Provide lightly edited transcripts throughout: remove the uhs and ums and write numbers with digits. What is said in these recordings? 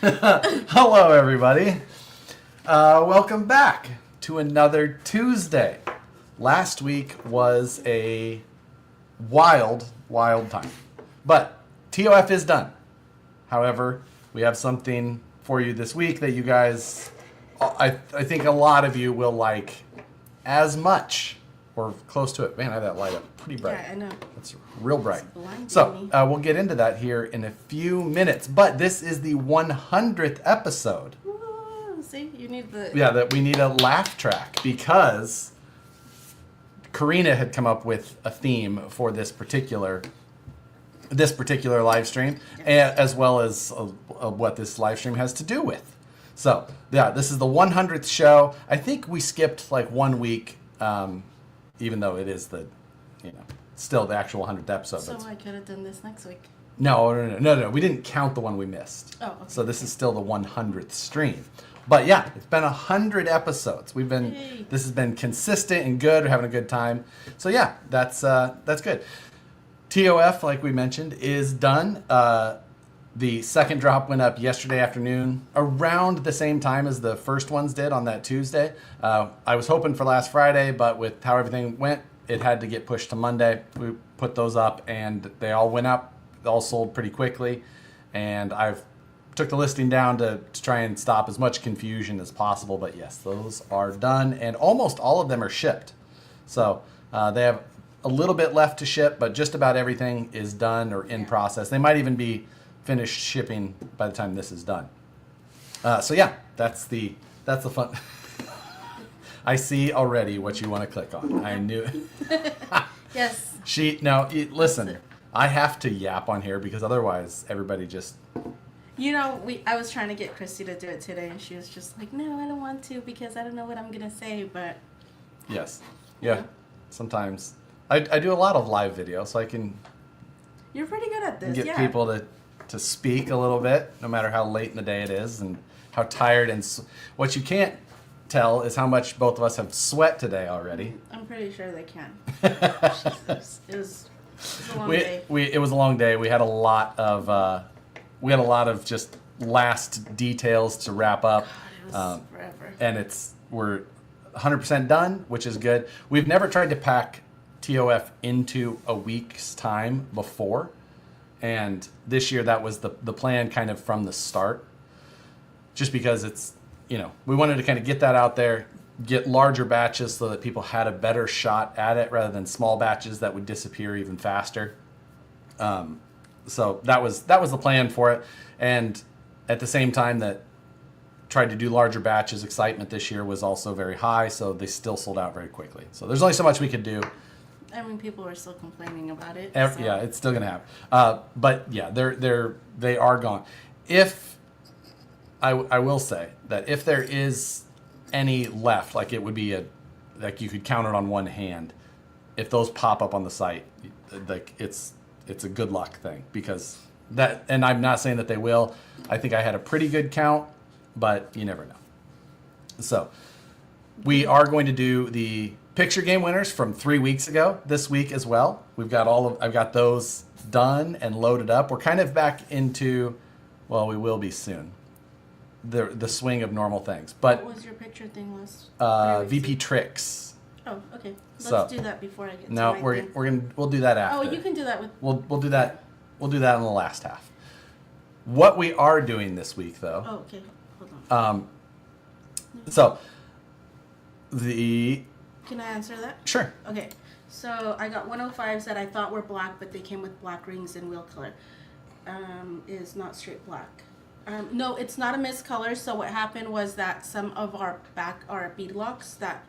Hello, everybody. Welcome back to another Tuesday. Last week was a wild time. But TOF is done. However, we have something for you this week that you guys, I think a lot of you will like as much or close to it. Man, I have that light up pretty bright. Yeah, I know. It's real bright. It's blinding So me. we'll get into that here in a few minutes. But this is the 100th episode. Ooh, see, you need the... Yeah, that we need a laugh track because Karina had come up with a theme for this particular live stream, as well as what this live stream has to do with. So, yeah, this is the 100th show. I think we skipped like 1 week, even though it is still the actual 100th episode. So I could have done this next week. No. We didn't count the one we missed. Oh, okay. So this is still the 100th stream. But yeah, it's been 100 episodes. Yay. This has been consistent and good. We're having a good time. So yeah, that's good. TOF, like we mentioned, is done. The second drop went up yesterday afternoon, around the same time as the first ones did on that Tuesday. I was hoping for last Friday, but with how everything went, it had to get pushed to Monday. We put those up, and they all went up. They all sold pretty quickly, and I've took the listing down to try and stop as much confusion as possible. But yes, those are done, and almost all of them are shipped. So they have a little bit left to ship, but just about everything is done or in process. They might even be finished shipping by the time this is done. So yeah, that's the fun. I see already what you want to click on. I knew. Yes. Listen, I have to yap on here because otherwise everybody just... You know, I was trying to get Christy to do it today, and she was just like, no, I don't want to because I don't know what I'm going to say, but... Yes. Yeah. Sometimes. I do a lot of live video, so I can... You're pretty good at this, get people to speak a little bit, no matter how late in the day it is and how tired. And what you can't tell is how much both of us have sweat today already. I'm pretty sure they can. Jesus. It was a long day. It was a long day. We had a lot of just last details to wrap up. God, it was forever. And we're 100% done, which is good. We've never tried to pack TOF into a week's time before. And this year that was the plan kind of from the start. Just because we wanted to kind of get that out there, get larger batches so that people had a better shot at it rather than small batches that would disappear even faster. So that was the plan for it. And at the same time that tried to do larger batches, excitement this year was also very high, so they still sold out very quickly. So there's only so much we could do. I mean, people were still complaining about it. Yeah, it's still gonna happen. But yeah, they are gone. If I will say that if there is any left, like it would be like you could count it on one hand. If those pop up on the site, like it's a good luck thing because that. And I'm not saying that they will. I think I had a pretty good count, but you never know. So we are going to do the picture game winners from 3 weeks ago this week as well. I've got those done and loaded up. We're kind of back into, well, we will be soon, the swing of normal things. But what was your picture thing last? VP tricks. Oh, okay. Let's do that before I get to No, my thing. we'll do that after. Oh, you can do that with... We'll do that in the last half. What we are doing this week though. Oh, okay. Hold on. So Can I answer that? Sure. Okay. So I got 105s that I thought were black, but they came with black rings and wheel color. Is not straight black. No, it's not a mist color. So what happened was that some of our bead locks that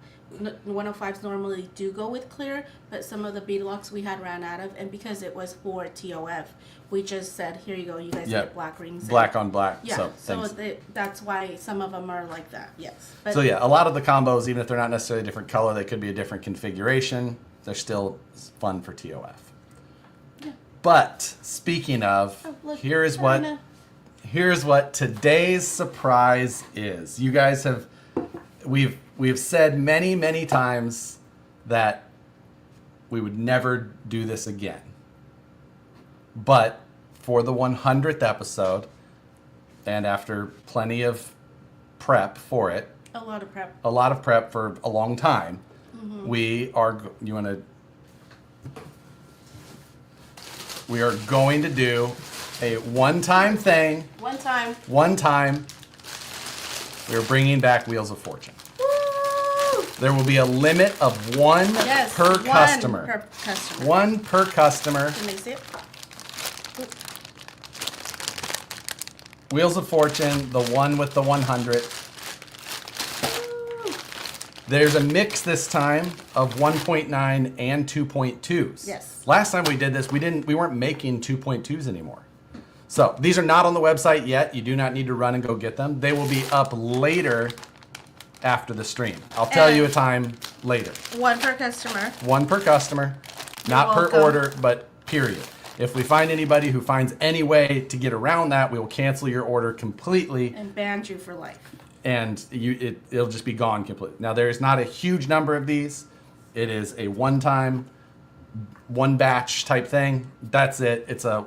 105s normally do go with clear, but some of the bead locks we had ran out of, and because it was for TOF, we just said, here you go, you guys get black rings. Black on black. Yeah, so that's why some of them are like that, yes. But so yeah, a lot of the combos, even if they're not necessarily a different color, they could be a different configuration. They're still fun for TOF. Yeah. But speaking of, here's what today's surprise is. You guys we've said many times that we would never do this again. But for the 100th episode, and after plenty of prep for it, A lot of prep. a lot of prep for a long time, we are going to do a one-time thing. One time. One time, we're bringing back Wheels of Fortune. Woo! There will be a limit of one Yes, per one customer. per customer. One per customer. Can they see it? Wheels of Fortune, the one with the 100. There's a mix this time of 1.9 and 2.2s. Yes. Last time we did this, we weren't making 2.2s anymore. So these are not on the website yet. You do not need to run and go get them. They will be up later after the stream. I'll tell you a time later. One per customer. One per customer, not per welcome. order, but period. If we find anybody who finds any way to get around that, we will cancel your order completely. And banned you for life. And it'll just be gone completely. Now, there is not a huge number of these. It is a one-time, one batch type thing. That's it. It's a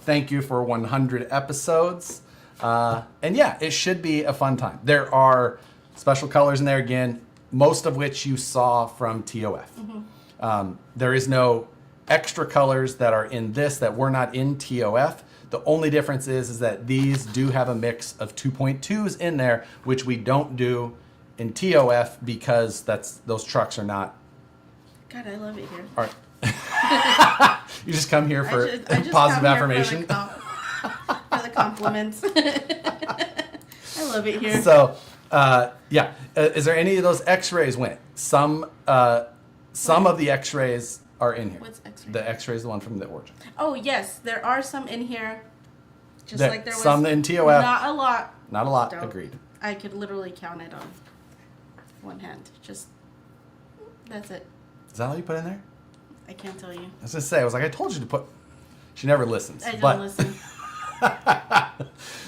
thank you for 100 episodes. And yeah, it should be a fun time. There are special colors in there again, most of which you saw from TOF. There is no extra colors that are in this that were not in TOF. The only difference is that these do have a mix of 2.2s in there, which we don't do in TOF because those trucks are not. God, I love it here. All right. You just come here for I just positive come here affirmation. For the compliments. I love it here. So, yeah. Is there any of those X-rays went? Some of the X-rays are in here. What's X-ray? The X-rays, the one from the origin. Oh, yes. There are some in here. Just like there was. Some in TOF. Not a lot. Not a lot. Don't. Agreed. I could literally count it on one hand. That's it. Is that all you put in there? I can't tell you. I was gonna say. I was like, I told you to put. She never listens. I don't listen.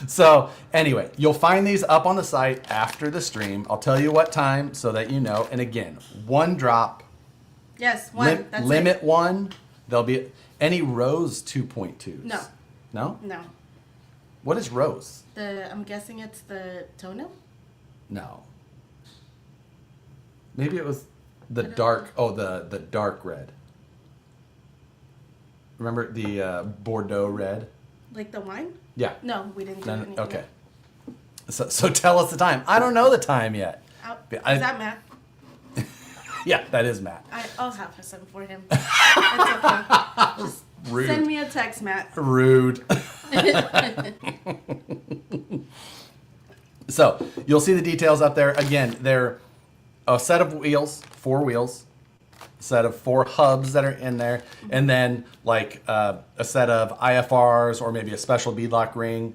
So anyway, you'll find these up on the site after the stream. I'll tell you what time so that you know. And again, one drop. Yes, one. That's limit it. one. There'll be any Rose 2.2s. No. No? No. What is Rose? I'm guessing it's the toenail? No. Maybe it was the I don't dark. Oh, the dark red. Remember the Bordeaux red? Like the wine? Yeah. No, we didn't do No, anything. no, okay. So tell us the time. I don't know the time yet. Is I- that Matt? Yeah, that is Matt. I'll have some for him. It's okay. Just Rude. send me a text, Matt. Rude. So you'll see the details up there. Again, they're a set of wheels, 4 wheels, a set of 4 hubs that are in there, and then like a set of IFRs or maybe a special beadlock ring.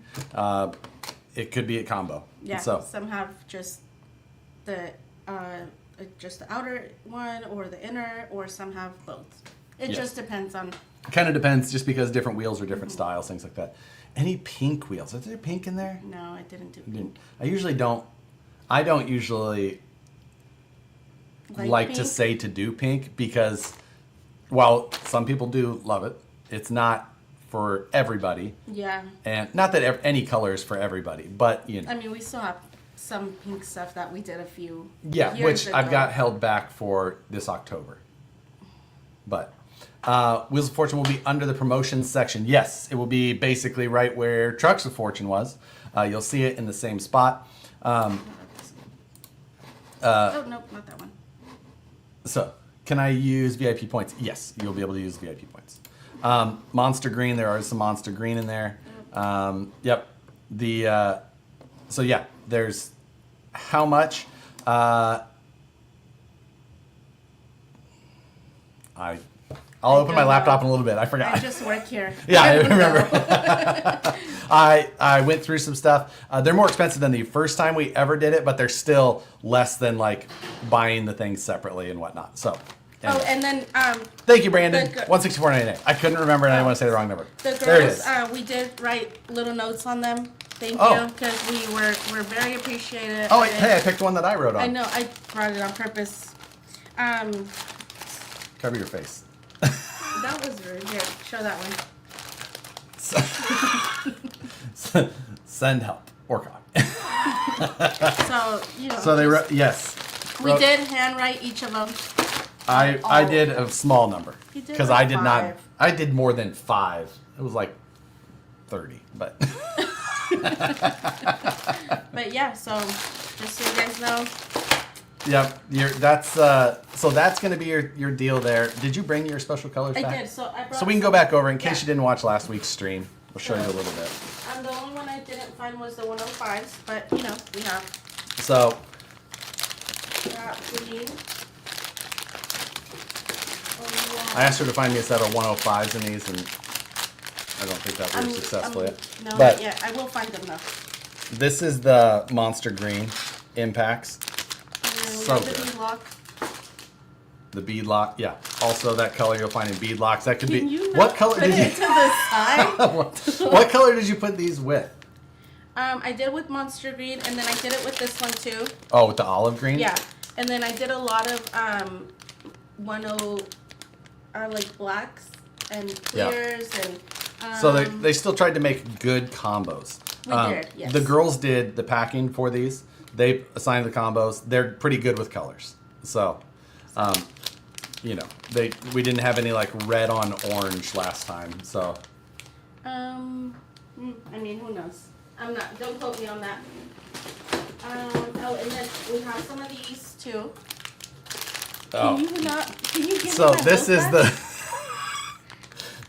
It could be a combo. Yeah. So Some have just the outer one or the inner, or some have both. It Yes. just depends on. kind of depends, just because different wheels are different styles, things like that. Any pink wheels? Is there pink in there? No, I didn't do. Didn't. I usually don't. I don't usually like to pink? say to do pink because, while some people do love it, it's not for everybody. Yeah. And not that any color is for everybody, but you know. I mean, we still have some pink stuff that we did a few. Yeah, years which I've ago. got held back for this October. But Wheels of Fortune will be under the promotions section. Yes, it will be basically right where Trucks of Fortune was. You'll see it in the same spot. Oh no, not that one. So, can I use VIP points? Yes, you'll be able to use VIP points. Monster Green, there are some Monster Green in there. Yep. So yeah, there's how much? I'll open my don't laptop know. in a little bit. I forgot. I just work here. Yeah, I don't remember. know. I went through some stuff. They're more expensive than the first time we ever did it, but they're still less than like buying the things separately and whatnot. So. Oh, anyway. and then Thank you, Brandon. the gir- 164.99. I couldn't remember, and I didn't want to say the wrong number. the There it girls, is. we did write little notes on them. Thank Oh. you, because we're very appreciative. Oh, of it. hey, I picked one that I wrote on. I know, I brought it on purpose. Cover your face. That was rude. Here, show that one. Send help. or copy. So, you know. So they wrote, yes. We did handwrite each of them. I did a small number. You did Because like I did not, 5. I did more than 5. It was like 30, but. But yeah, so just so you guys know. Yep, that's so that's gonna be your deal there. Did you bring your special colors back? I did, so I brought So we can go back over in case Yeah. you didn't watch last week's stream. We'll show you a little bit. The only one I didn't find was the 105s, but you know, we have So green. I asked her to find me a set of 105s in these, and I don't think that was successful yet. No, But not yet. I will find them though. this is the Monster Green Impacts. And then we So have the good. beadlock. The beadlock, yeah. Also, that color you'll find in beadlocks. That could Can be. you What not color put did it you? to the side? What color did you put these with? I did with Monster Green, and then I did it with this one too. Oh, with the olive green. Yeah, and then I did a lot of like blacks and Yeah. clears and. So they still tried to make good combos. We did, yes. The girls did the packing for these. They assigned the combos. They're pretty good with colors. So, you know, we didn't have any like red on orange last time. So. I mean, who knows? Don't quote me on that. Oh, and then we have some of these too. Oh. Can you give So me my this book is back?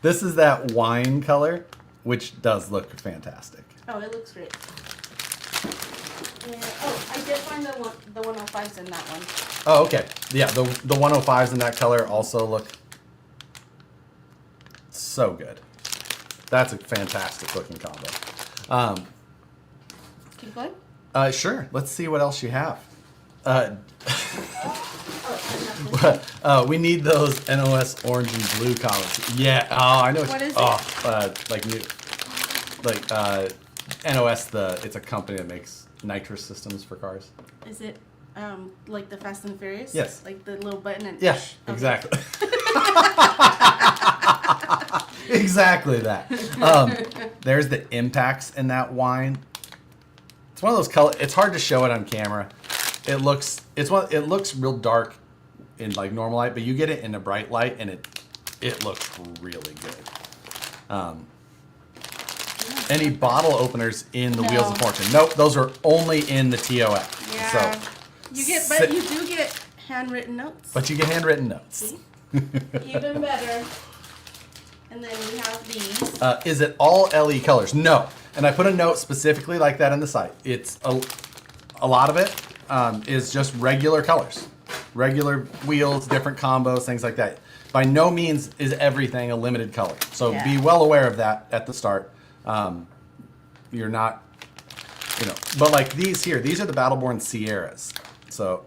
this is that wine color, which does look fantastic. Oh, it looks great. And, I did find the 105s in that one. Oh, okay. Yeah, the 105s in that color also look so good. That's a fantastic looking combo. Keep going. Sure. Let's see what else you have. Oh, We need those NOS orange and blue colors. Yeah. Oh, I know. What is like new, like NOS. It's a company that makes nitrous systems for cars. is it like the Fast and Furious? Yes. Like the little button and. Yeah. Okay. Exactly. Exactly that. There's the impacts in that wine. It's one of those color. It's hard to show it on camera. It looks real dark in like normal light, but you get it in a bright light and it looks really good. Any bottle openers in the Wheels of No. Fortune? Nope, those are only in the TOF. Yeah. So, But you do get handwritten notes. but you get handwritten notes. See? Even better. And then we have these. Is it all LE colors? No. And I put a note specifically like that on the site. It's a lot of it is just regular colors. Regular wheels, different combos, things like that. By no means is everything a limited color. So Yeah. be well aware of that at the start. You're not, but like these here, these are the Battleborn Sierras. So,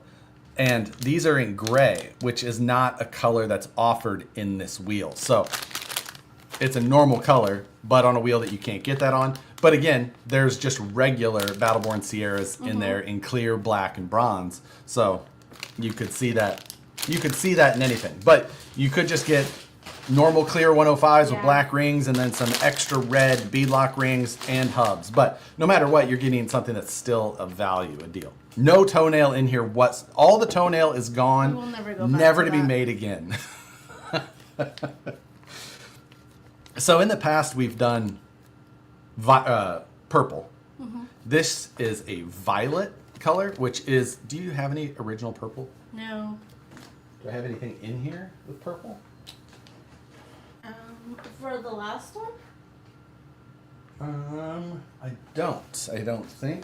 and these are in gray, which is not a color that's offered in this wheel. So it's a normal color, but on a wheel that you can't get that on. But again, there's just regular Battleborn Sierras in there in clear, black, and bronze. So you could see that. You could see that in anything. But you could just get normal clear 105s with Yeah. black rings and then some extra red beadlock rings and hubs. But no matter what, you're getting something that's still of value, a deal. No toenail in here. All the toenail is gone. We will never go back Never to to be that. made again. So in the past, we've done purple. This is a violet color, which is, do you have any original purple? No. Do I have anything in here with purple? For the last one? I don't think.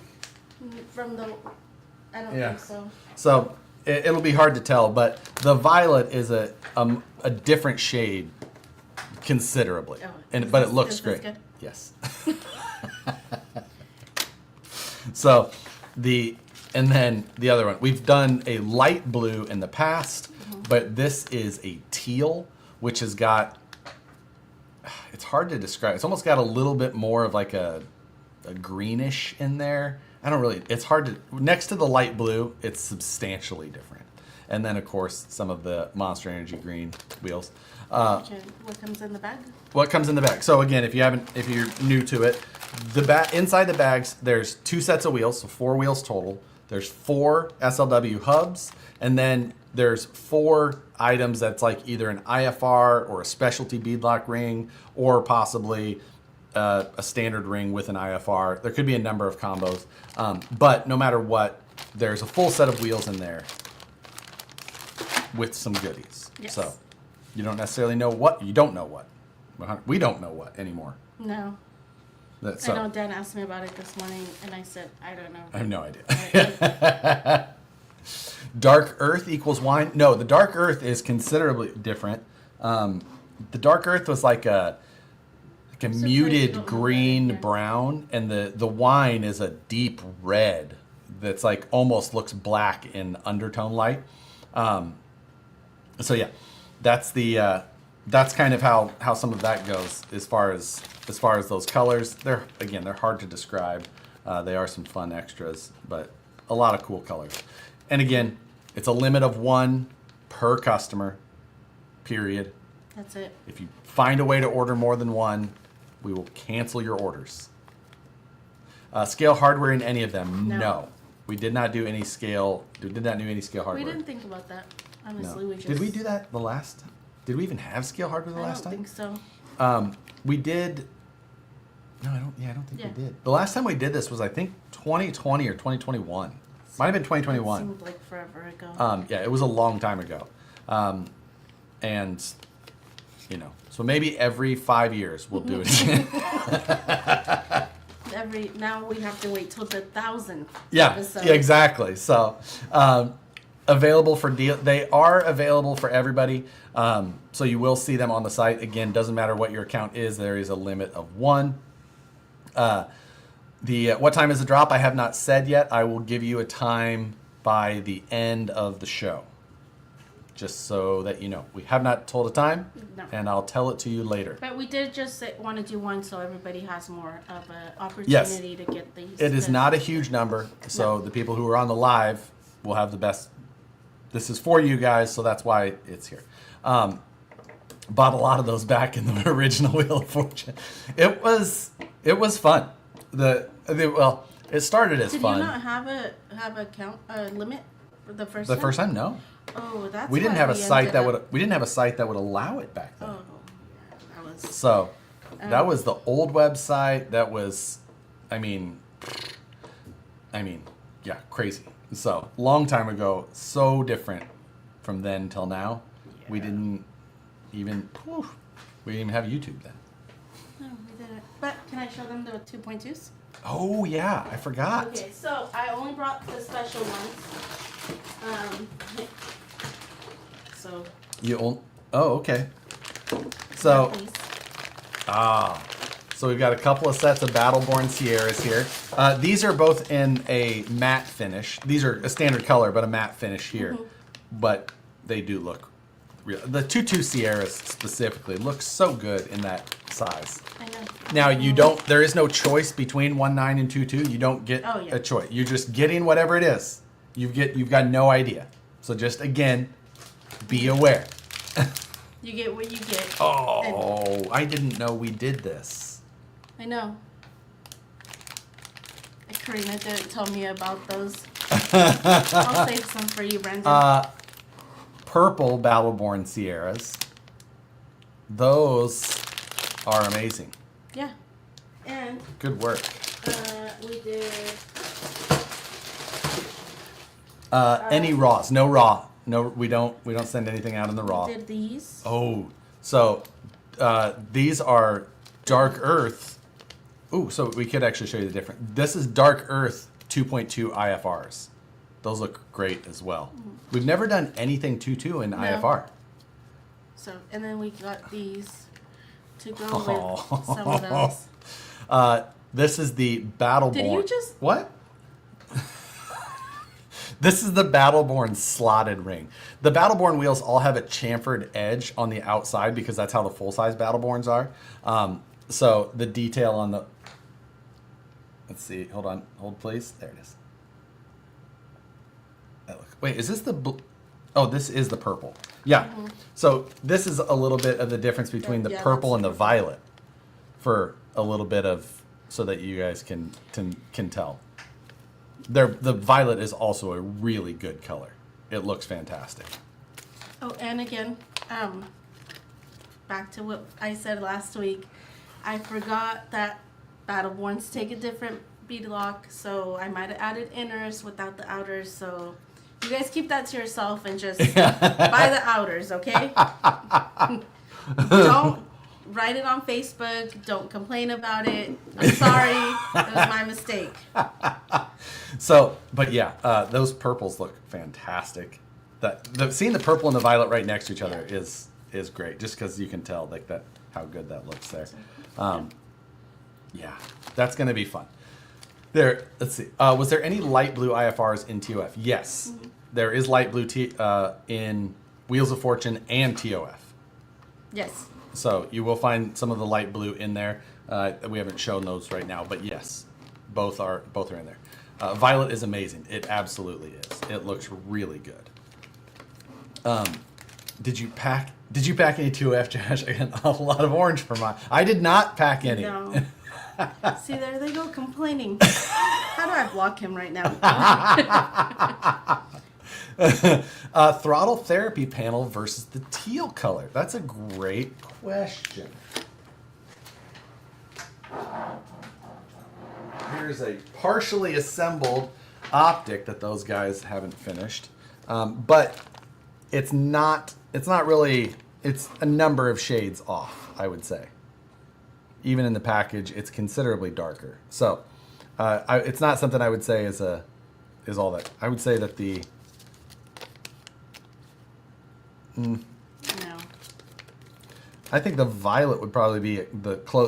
From the. I don't Yeah. think so. So it'll be hard to tell, but the violet is a different shade considerably, Oh, but it is looks this great. good? Yes. So and then the other one, we've done a light blue in the past, but this is a teal, which has got, it's hard to describe. It's almost got a little bit more of like a greenish in there. It's hard to, next to the light blue, it's substantially different. and then of course some of the Monster Energy green wheels. Okay, what comes in the bag? What comes in the bag? So again, if you're new to it, inside the bags there's 2 sets of wheels, so 4 wheels total. There's 4 SLW hubs, and then there's 4 items that's like either an IFR or a specialty beadlock ring, or possibly a standard ring with an IFR. There could be a number of combos, but no matter what, there's a full set of wheels in there with some goodies. Yes. So you don't necessarily know what. You don't know what. We don't know what anymore. No. So, I know Dan asked me about it this morning, and I said, I don't know. I have no idea. Dark Earth equals wine. No, the Dark Earth is considerably different. The Dark Earth was like a muted green brown, and the wine is a deep red that's like almost looks black in undertone light. So yeah, that's kind of how some of that goes as far as those colors. They're hard to describe. They are some fun extras, but a lot of cool colors. And again, it's a limit of 1 per customer, period. That's it. If you find a way to order more than 1, we will cancel your orders. Scale hardware in any of them? No. We did not do any scale. We did not do any scale hardware. We didn't think about that. Honestly, No. we just... Did we do that the last? Did we even have scale hardware the last time? I don't think so. We did. No, I don't. Yeah, I don't think Yeah. we did. The last time we did this was, I think, 2020 or 2021. Might have been 2021. It seemed like forever ago. Yeah, it was a long time ago. And so maybe every 5 years we'll do it again. Now we have to wait till the 1,000th Yeah, episode. exactly. So available for deal. They are available for everybody. So you will see them on the site. Again, doesn't matter what your account is. There is a limit of 1. What time is the drop? I have not said yet. I will give you a time by the end of the show, just so that you know. We have not told a time, No. and I'll tell it to you later. But we did just want to do one so everybody has more of an opportunity to get these. It is not a huge number, so the people who are on the live will have the best. This is for you guys, so that's why it's here. Bought a lot of those back in the original Wheel of Fortune. It was fun. Well, it started as fun. Did you not have a count limit for the first time? The first time, no. Oh, that's We didn't why have a we site ended that up- would. We didn't have a site that would allow it back then. Oh, yeah, that was. So that was the old website. That was, I mean, yeah, crazy. So long time ago, so different from then till now. We Yeah. didn't even. We didn't even have YouTube then. No, we didn't. But can I show them the 2.2s? Oh yeah, I forgot. Okay, so I only brought the special ones. So. Oh, okay. So. Please. So we've got a couple of sets of Battleborn Sierras here. These are both in a matte finish. These are a standard color, but a matte finish here. But they do look real. The 2.2 Sierras specifically look so good in that size. I know. Now there is no choice between 1.9 and 2.2. You don't get Oh, yeah. a choice. You're just getting whatever it is. You've got no idea. So just again, be aware. You get what you get. Oh, I didn't know we did this. I know. Karina didn't tell me about those. I'll save some for you, Brandon. Purple Battleborn Sierras. Those are amazing. Yeah. And Good work. we did. Any raws? No raw. No, we don't send anything out in the raw. Did these? Oh, so these are Dark Earth. Ooh, so we could actually show you the difference. This is Dark Earth 2.2 IFRs. Those look great as well. We've never done anything 2.2 in IFR. So, and then we got these to go with some of those. This is the Battleborn. Did you just- What? This is the Battleborn slotted ring. The Battleborn wheels all have a chamfered edge on the outside because that's how the full-size Battleborns are. So the detail on the... Let's see. Hold on. Hold, please. There it is. Wait, is this the... Oh, this is the purple. Yeah. So this is a little bit of the difference between the Yeah, purple that's and the super violet, for a little bit of, so that you guys can tell. The violet is also a really good color. It looks fantastic. Oh, and again, back to what I said last week, I forgot that Battleborns take a different bead lock, so I might have added inners without the outers. So you guys keep that to yourself and just buy the outers, okay? Don't write it on Facebook. Don't complain about it. I'm sorry. It was my mistake. So, but yeah, those purples look fantastic. Seeing the purple and the violet right next to each other is great, just because you can tell like that how good that looks there. Yeah, that's gonna be fun. There, let's see. Was there any light blue IFRs in TOF? Yes, there is light blue in Wheels of Fortune and TOF. Yes. So you will find some of the light blue in there. We haven't shown those right now, but yes, both are in there. Violet is amazing. It absolutely is. It looks really good. Did you pack any 2F, Josh? I got a lot of orange for mine. I did not pack any. No. See, there they go complaining. How do I block him right now? Throttle therapy panel versus the teal color. That's a great question. Here's a partially assembled optic that those guys haven't finished, but it's not really. It's a number of shades off, I would say. Even in the package, it's considerably darker. So, it's not something I would say is all that. I would say that the No. I think the violet would probably be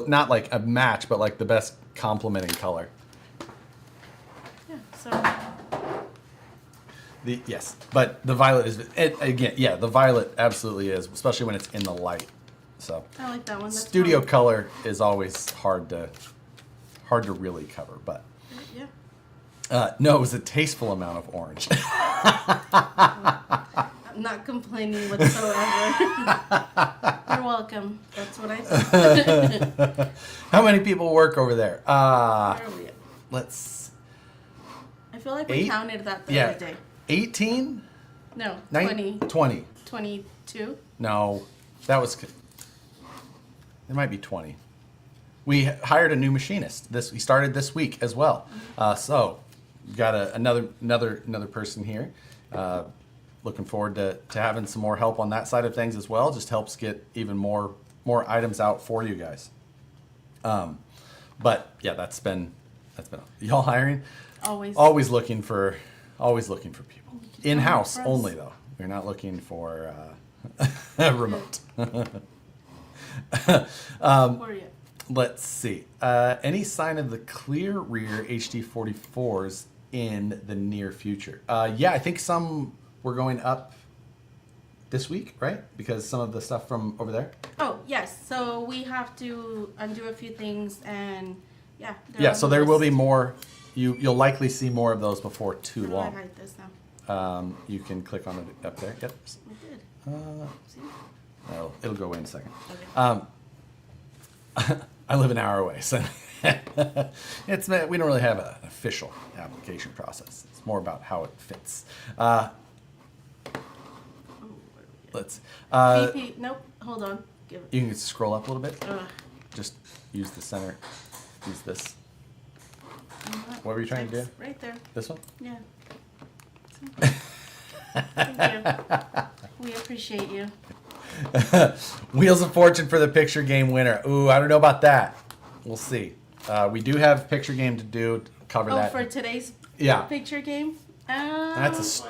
not like a match, but like the best complementing color. Yeah. So. Yes, but the violet is again. Yeah, the violet absolutely is, especially when it's in the light. So I like that one. That's studio fine. color is always hard to really cover, but no, it was a tasteful amount of orange. I'm not complaining whatsoever. You're welcome. That's what I said. How many people work over there? Where are we at? Let's. I feel like we 8? counted that the Yeah, other day. 18. No, 20. 22. No, that was. It might be 20. We hired a new machinist. We started this week as well. So we've got another person here. Looking forward to having some more help on that side of things as well. Just helps get even more items out for you guys. But yeah, that's been y'all hiring. Always looking for people. In-house only though. We're not looking for remote. Where are you? Let's see. Any sign of the clear rear HD44s in the near future? Yeah, I think some were going up this week, right? Because some of the stuff from over there. Oh, yes. So we have to undo a few things and yeah. Yeah, so there will be more. You'll likely see more of those before too How do I long. hide this now? You can click on it up there. Yep. I did. See? No, it'll go away in a second. Okay. I live an hour away, so we don't really have an official application process. It's more about how it fits. Oh, where are we at? Let's. VP, nope. Hold on. Give it. You can scroll up a little bit. Ugh. Just use the center. Use this. You know What were you trying to It's do? Right there. This one. Yeah. Thank you. We appreciate you. Wheels of Fortune for the picture game winner. Ooh, I don't know about that. We'll see. We do have picture game to do. Cover Oh, that. for today's Yeah. picture game? That's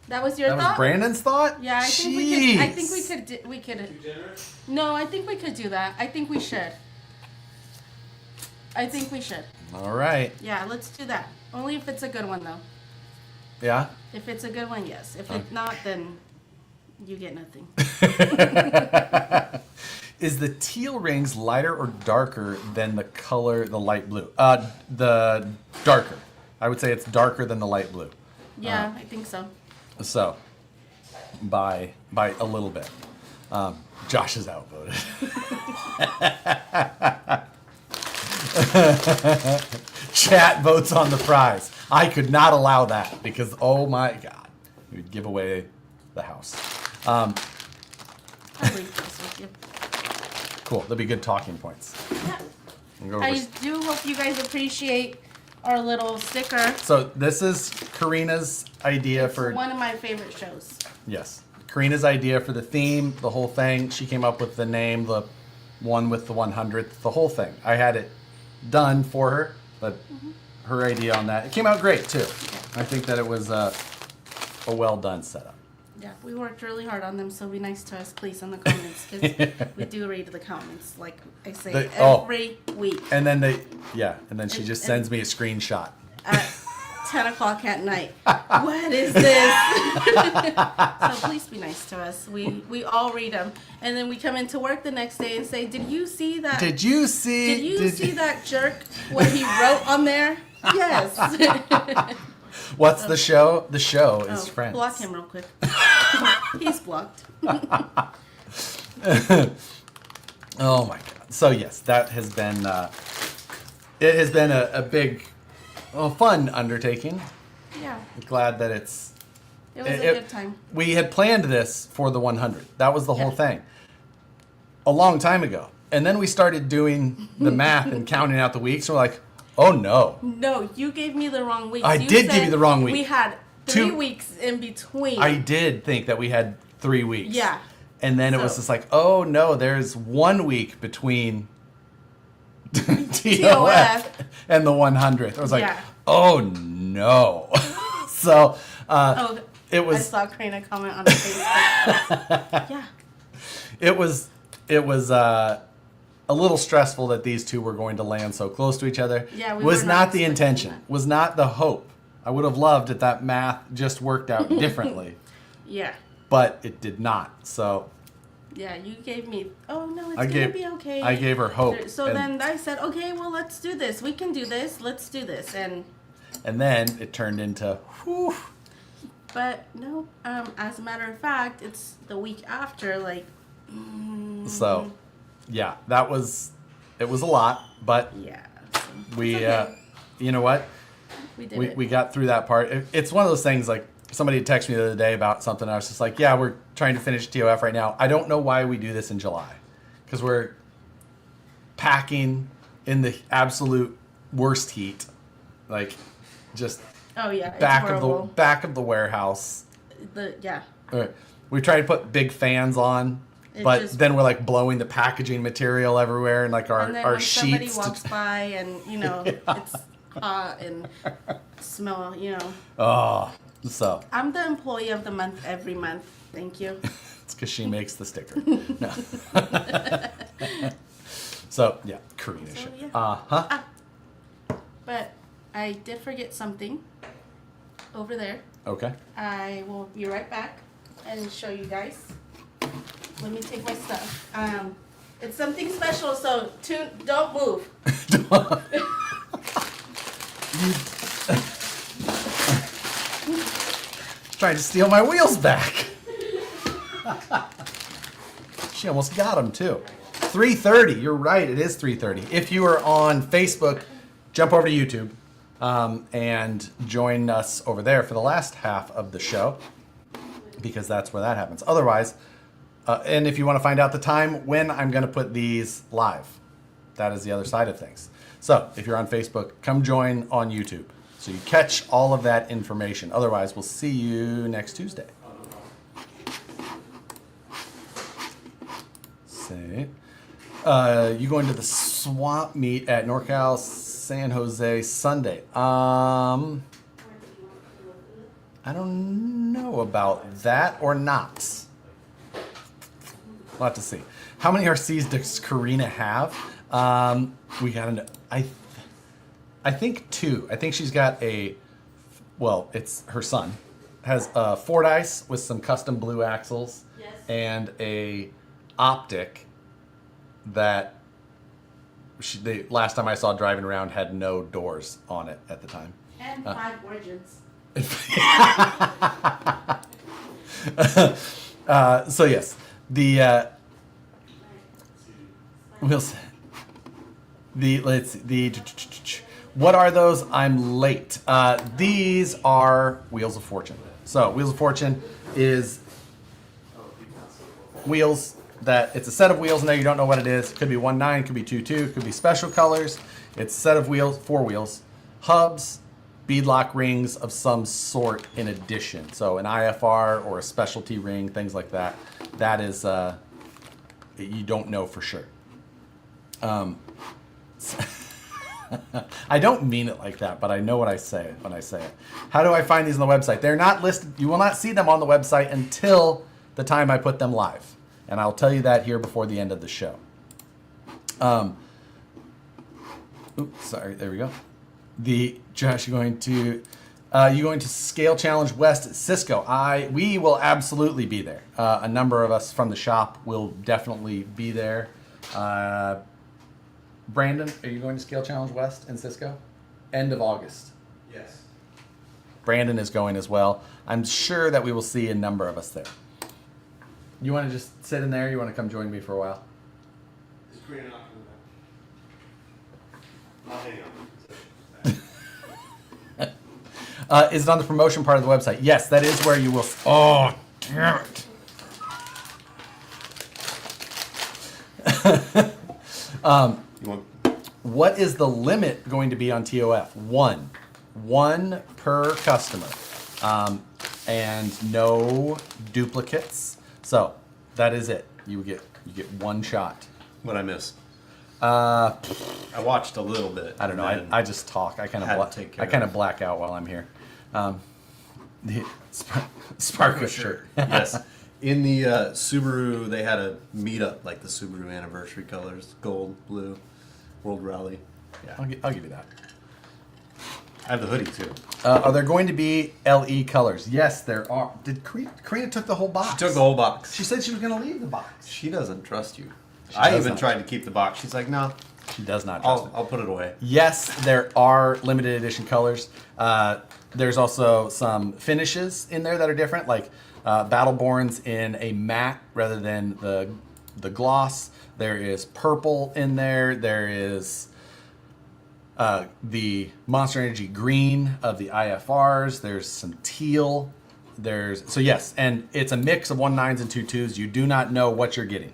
That was your that was thought? Brandon's thought. Yeah, I think we Jeez. could. I think we could. No, I think we could do that. I think we should. I think we should. All right. Yeah, let's do that. Only if it's a good one, though. Yeah. If it's a good one, yes. If it's not, then you get nothing. Is the teal rings lighter or darker than the light blue? The darker. I would say it's darker than the light blue. Yeah, I think so. So by a little bit. Josh is outvoted. Chat votes on the prize. I could not allow that because, oh my God, we would give away the house. I'll leave this with you. Cool. There'll be good talking points. Yeah. We'll go over I do hope you guys appreciate our little sticker. So this is Karina's idea for One of my favorite shows. yes, Karina's idea for the theme, the whole thing. She came up with the name, the one with the 100th, the whole thing. I had it done for her, but her idea on that, it came out great too. I think that it was a well done setup. Yeah, we worked really hard on them, so be nice to us, please, in the comments, because we do read the comments, like I say, every week. And then she just sends me a screenshot. At 10 o'clock at night. What is this? So please be nice to us. We all read them. And then we come into work the next day and say, did you see that? Did you see that jerk, what he wrote on there? Yes. What's the show? The show is Friends. Block him real quick. He's blocked. Oh my God. So yes, that has been it has been a big, fun undertaking. Yeah. Glad that it's. It was a good time. We had planned this for the 100. That was the whole thing. A long time ago, and then we started doing the math and counting out the weeks. And we're like, oh no. No, you gave me the wrong week. I did give you the wrong week. We had 3 weeks in between. I did think that we had 3 weeks. Yeah. And then it was just like, oh no, there's 1 week between TOF and the 100th. I was like, oh no. So it was. I saw Karina comment on Facebook. Yeah. It was a little stressful that these two were going to land so close to each other. Yeah, we was were not not the intention. that. Was not the hope. I would have loved if that math just worked out differently. Yeah. But it did not. So yeah, you gave me, oh no, it's I going to be okay. I gave her hope. So then I said, okay, well, let's do this. We can do this. Let's do this. And then it turned into, whew. But no, as a matter of fact, it's the week after, like. So, yeah, it was a lot, but yeah, we, okay. You know what? We did it. We got through that part. It's one of those things, like, somebody texted me the other day about something. I was just like, yeah, we're trying to finish TOF right now. I don't know why we do this in July. Because we're packing in the absolute worst heat. Like, just oh, yeah, back it's horrible. back of the warehouse. Yeah. We tried to put big fans on, but then we're like blowing the packaging material everywhere and like our and then our when somebody sheets. walks by and it's hot and smell, Oh, so I'm the employee of the month every month. Thank you. it's because she makes the sticker. No. So yeah, Karina show. Yeah. But I did forget something over there. Okay. I will be right back and show you guys. Let me take my stuff. It's something special, so don't move. Trying to steal my wheels back. She almost got them too. 3:30. You're right. It is 3:30. If you are on Facebook, jump over to YouTube and join us over there for the last half of the show, because that's where that happens. Otherwise, and if you want to find out the time when I'm going to put these live, that is the other side of things. So if you're on Facebook, come join on YouTube so you catch all of that information. Otherwise, we'll see you next Tuesday. Say, you going to the swamp meet at NorCal San Jose Sunday? I don't know about that or not. We'll have to see. How many RCs does Karina have? We got an. I think 2. I think she's got it's her son has a Fordyce with some custom blue axles. Yes. And a optic that the last time I saw driving around had no doors on it at the time. And 5 origins. So yes, the wheels. What are those? I'm late. These are Wheels of Fortune. So Wheels of Fortune is wheels that it's a set of wheels in there. You don't know what it is. Could be 1.9, could be 2.2, could be special colors. It's a set of wheels, 4 wheels, hubs, beadlock rings of some sort in addition. So an IFR or a specialty ring, things like that. That is you don't know for sure. I don't mean it like that, but I know what I say when I say it. How do I find these on the website? They're not listed. You will not see them on the website until the time I put them live. And I'll tell you that here before the end of the show. Oops, sorry, there we go. Josh, you're going to Scale Challenge West at Cisco. We will absolutely be there. A number of us from the shop will definitely be there. Brandon, are you going to Scale Challenge West in Cisco? End of August. Yes. Brandon is going as well. I'm sure that we will see a number of us there. You want to just sit in there? You want to come join me for a while? Is Karina not coming back? I'll hang on. Is it on the promotion part of the website? Yes, that is where you will. Oh, damn it. You want? What is the limit going to be on TOF? One per customer, and no duplicates. So that is it. You get one shot. What'd I miss? I watched a little bit. don't know. I just talk. I kind of black out while I'm here. The Sparko shirt. Yes. In the Subaru, they had a meetup, like the Subaru anniversary colors, gold, blue, World Rally. Yeah, I'll give you that. I have the hoodie too. Are there going to be LE colors? Yes, there are. Did Karina took the whole box? She took the whole box. She said she was going to leave the box. She doesn't trust you. She I does even not. tried to keep the box. She's like, no, She does not trust it. I'll put it away. Yes, there are limited edition colors. There's also some finishes in there that are different, like Battleborns in a matte rather than the gloss. There is purple in there. There is the Monster Energy green of the IFRs. There's some teal. So yes, and it's a mix of 1.9s and 2.2s. You do not know what you're getting.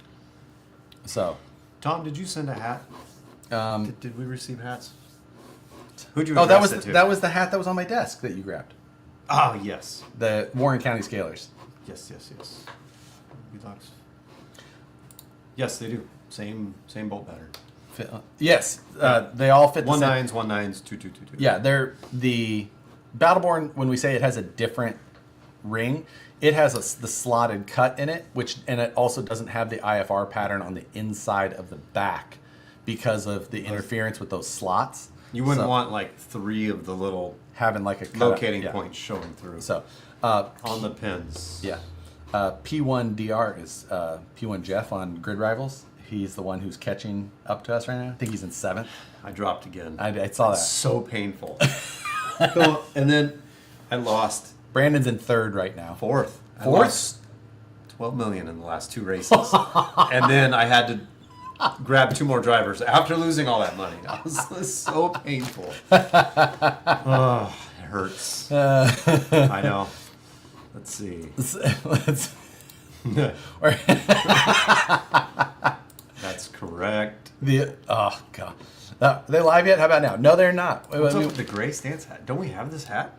So, Tom, did you send a hat? Did we receive hats? Who'd you that address was it to? that was the hat that was on my desk that you grabbed. Oh, yes. The Warren County Scalers. Yes. Beadlocks. Yes, they do. Same bolt pattern. Yes, they all fit the One same. nines, 2.2. Yeah, they're the Battleborn. When we say it has a different ring, it has the slotted cut in it, and it also doesn't have the IFR pattern on the inside of the back because of the interference with those slots. You wouldn't want like 3 of the little having like a locating points showing through. So on the pins. yeah, P1DR is P1 Jeff on Grid Rivals. He's the one who's catching up to us right now. I think he's in 7th. I dropped again. I saw that. So painful. And then I lost. Brandon's in 3rd right now. 4th. I 4th? lost 12 million in the last 2 races. And then I had to grab 2 more drivers after losing all that money. It was so painful. Oh, it hurts. I know. Let's see. That's correct. Oh god, are they live yet? How about now? No, they're not. What's up with the gray stance hat? Don't we have this hat?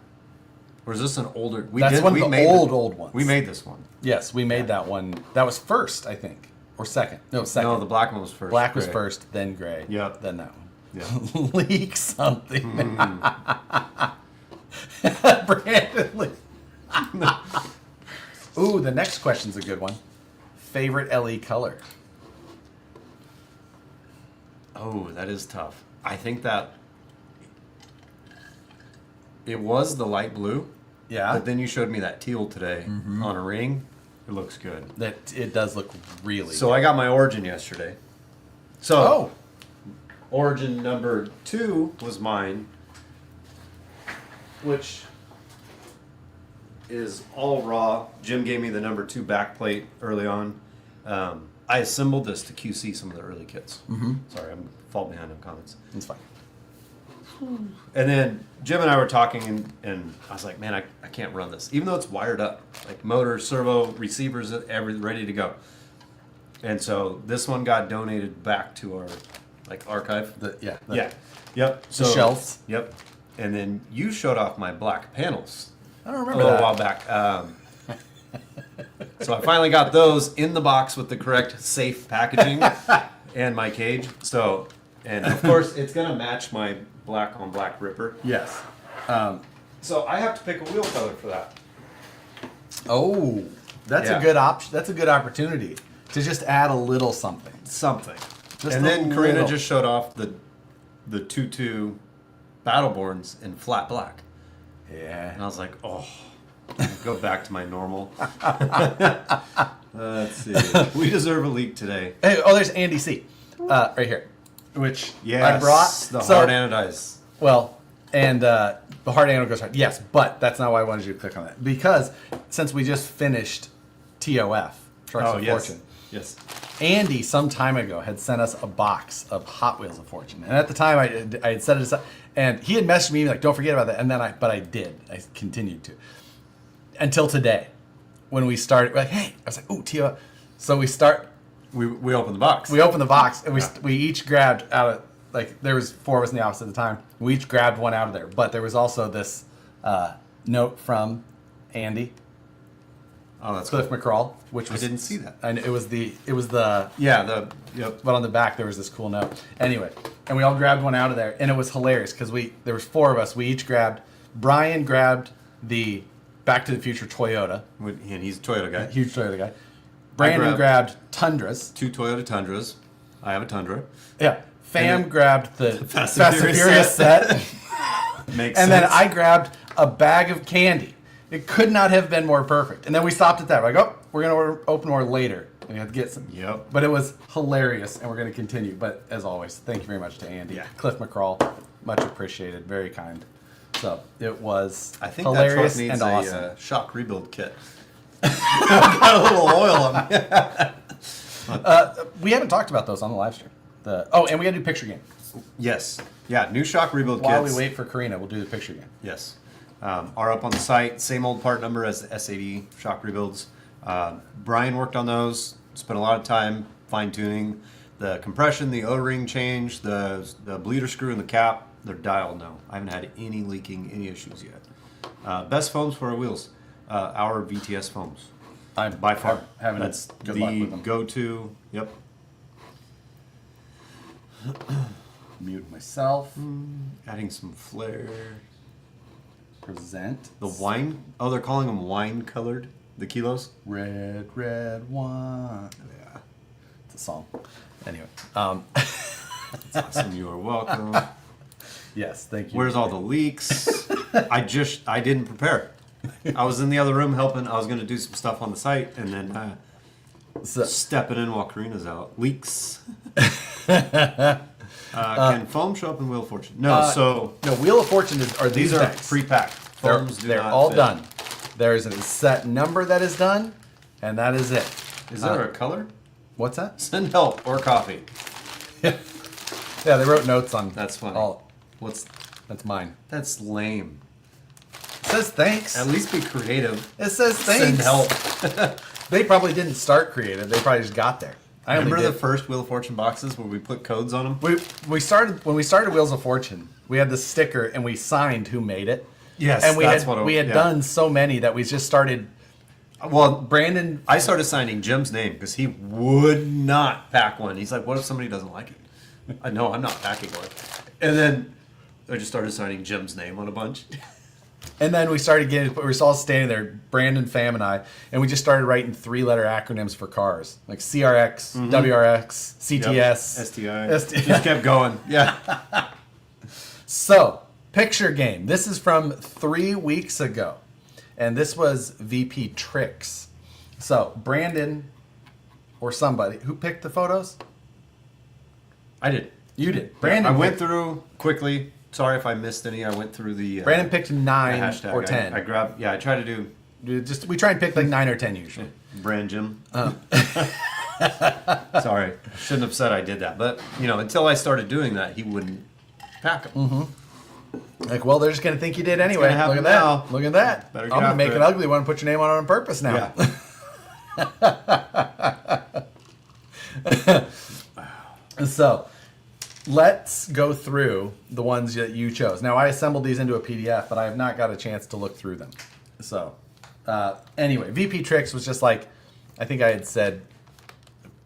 Or is this an older? That's one of the old ones. We made this one. Yes, we made that one. That was first, I think, or second. No, second. No, the black one was first. Black was Gray. first, then gray. Yep. Then that one. Yeah. Leak something. Brandon leak. Ooh, the next question's a good one. Favorite LE color? Oh, that is tough. I think that it was the light blue. Yeah. But then you showed me that teal today on a ring. It looks good. That it does look really So good. I got my Origin yesterday. So Oh. Origin number 2 was mine, which is all raw. Jim gave me the number 2 backplate early on. I assembled this to QC some of the early kits. Mm-hmm. Sorry, I'm fall behind on comments. It's fine. And then Jim and I were talking, and I was like, man, I can't run this. Even though it's wired up. Like motor, servo, receivers, everything ready to go. And so this one got donated back to our archive. Yep. So, shelves. Yep. And then you showed off my black panels I don't a remember little that. while back. So I finally got those in the box with the correct safe packaging and my cage. So, and of course, it's going to match my black on black Ripper. Yes. So I have to pick a wheel color for that. Oh, that's Yeah. a good option. That's a good opportunity to just add a little something. Something. Just And a then Karina little. just showed off the 2.2 Battleborns in flat black. And I Yeah. was like, oh, go back to my normal. Let's see. We deserve a leak today. Hey, oh, there's Andy C. Right here, which Yes, I brought. the So- hard anodized. Well, and the hard anode goes hard. Yes, but that's not why I wanted you to click on that. Because since we just finished TOF, Trucks of Fortune, Yes. Andy some time ago had sent us a box of Hot Wheels of Fortune. And at the time I had set it aside, and he had messaged me like, don't forget about that. And then I did. I continued to. Until today, when we started, we're like, hey, I was like, ooh, TOF. So We opened the box. we opened the box and we each grabbed out of, like, there was 4 of us in the office at the time. We each grabbed one out of there. But there was also this note from Andy, Oh, that's Cliff cool. McCraw, which I was, didn't see that. And it was the, Yeah, yep. but on the back there was this cool note. Anyway, and we all grabbed one out of there, and it was hilarious because there was 4 of us. We each grabbed. Brian grabbed the Back to the Future Toyota, And he's a Toyota guy. huge Toyota guy. Brandon grabbed Tundras. 2 Toyota Tundras. I have a Tundra. Yeah. Fam then grabbed the Fast Fast and and Furious Furious set. Makes And sense. then I grabbed a bag of candy. It could not have been more perfect. And then we stopped at that. We're like, oh, we're going to open more later. We have to get some. Yep. But it was hilarious, and we're going to continue. But as always, thank you very much to Andy. Yeah. Cliff McCraw, much appreciated. Very kind. So it was I think that truck hilarious needs and a awesome. shock rebuild kit. Got a little oil on me. We haven't talked about those on the live stream. And we got to do picture game. Yes. Yeah, new shock rebuild While kits. we wait for Karina, we'll do the picture game. Yes. Are up on the site. Same old part number as the S80 shock rebuilds. Brian worked on those. Spent a lot of time fine tuning the compression, the O-ring change, the bleeder screw in the cap. They're dialed now. I haven't had any leaking, any issues yet. Best foams for our wheels. Our VTS foams. By far. having That's good luck the with them. go-to. Yep. Mute myself. Adding some flair. Present. The wine. Oh, they're calling them wine-colored. The kilos. Red, red wine. Yeah. It's a song. Anyway. Awesome. You are welcome. Yes, thank you. Where's all the leaks? I didn't prepare. I was in the other room helping. I was going to do some stuff on the site, and then So, stepping in while Karina's out. Leaks. Can foam show up in Wheel of Fortune? No. no, Wheel of Fortune are these These are bags. pre-packed. They're, Foams do they're not all fit. done. There is a set number that is done, and that is it. Is there a color? What's that? Send help or coffee. Yeah, they wrote notes on. That's funny. All, What's that's mine. that's lame. It says thanks. At least be creative. It says thanks. Send help. They probably didn't start creative. They probably just got there. I only Remember the did- first Wheel of Fortune boxes where we put codes on them? we started when we started Wheels of Fortune. We had the sticker and we signed who made it. Yes, and we that's had what it- we had yeah. done so many that we just started. Well, Brandon, I started signing Jim's name because he would not pack one. He's like, what if somebody doesn't like it? I know, I'm not packing one. And then I just started signing Jim's name on a bunch. and then we started getting. We were all standing there, Brandon, Fam, and I, and we just started writing 3-letter acronyms for cars like CRX, WRX, CTS, Yep. STI. STI. Just kept going. Yeah. So, picture game. This is from 3 weeks ago. And this was VP Tricks. So, Brandon or somebody, who picked the photos? I did. You did. Brandon I went picked, through quickly. Sorry if I missed any. I went through the Brandon picked the 9 hashtag. or 10. I grabbed. Yeah, I tried to do We try and pick like 9 or 10 usually. Brand Jim. Sorry, shouldn't have said I did that. But until I started doing that, he wouldn't pack them. Like, well, they're just gonna think you did anyway. gonna Look at happen now. that. Look at that. Better I'm get gonna after make it. an ugly one and put your name on it on purpose now. Yeah. So, let's go through the ones that you chose. Now, I assembled these into a PDF, but I have not got a chance to look through them. So, anyway, VP Tricks was just like, I think I had said,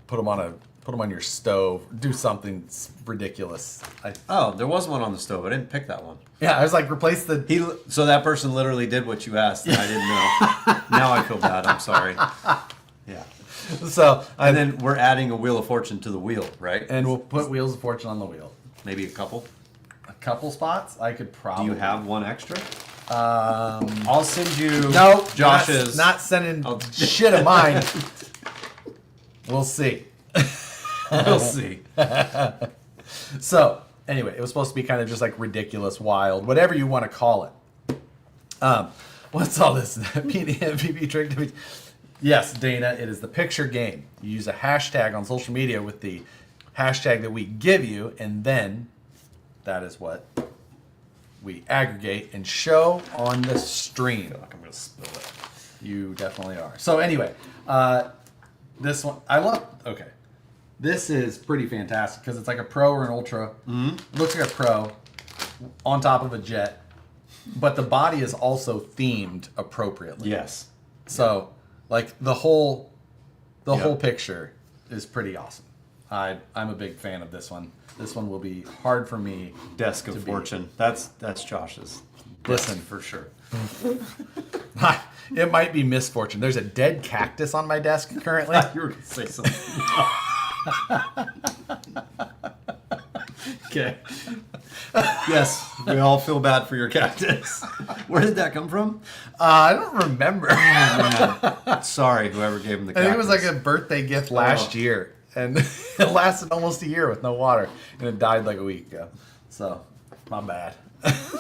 put them on your stove, do something ridiculous. There was one on the stove. I didn't pick that one. Yeah, I was like, replace the. So that person literally did what you asked, and I didn't know. Now I feel bad. I'm sorry. Yeah. So, And then we're adding a Wheel of Fortune to the wheel, right? and we'll put Wheels of Fortune on the wheel. Maybe a couple. A couple spots, I could Do probably. you have one extra? I'll send you No, Josh's. Not sending Oh. shit of mine. We'll see. We'll see. So, anyway, it was supposed to be kind of just like ridiculous, wild, whatever you want to call it. What's all this? VP trick? Yes, Dana, it is the picture game. You use a hashtag on social media with the hashtag that we give you, and then that is what we aggregate and show on the stream. I feel like I'm going to spill it. You definitely are. So anyway, this one, I love, okay. This is pretty fantastic because it's like a Pro or an Ultra. Mm-hmm. Looks like a Pro on top of a Jet, but the body is also themed appropriately. Yes. So, like the whole picture is pretty awesome. I'm a big fan of this one. This one will be hard for me. Desk of Fortune. That's Josh's. Listen, For sure. it might be misfortune. There's a dead cactus on my desk currently. You were going to say something. Okay. Yes, we all feel bad for your cactus. Where did that come from? I don't remember. Sorry, whoever gave him the I cactus. think it was like a birthday gift last year, and it lasted almost a year with no water, and it died like a week ago. So, my bad.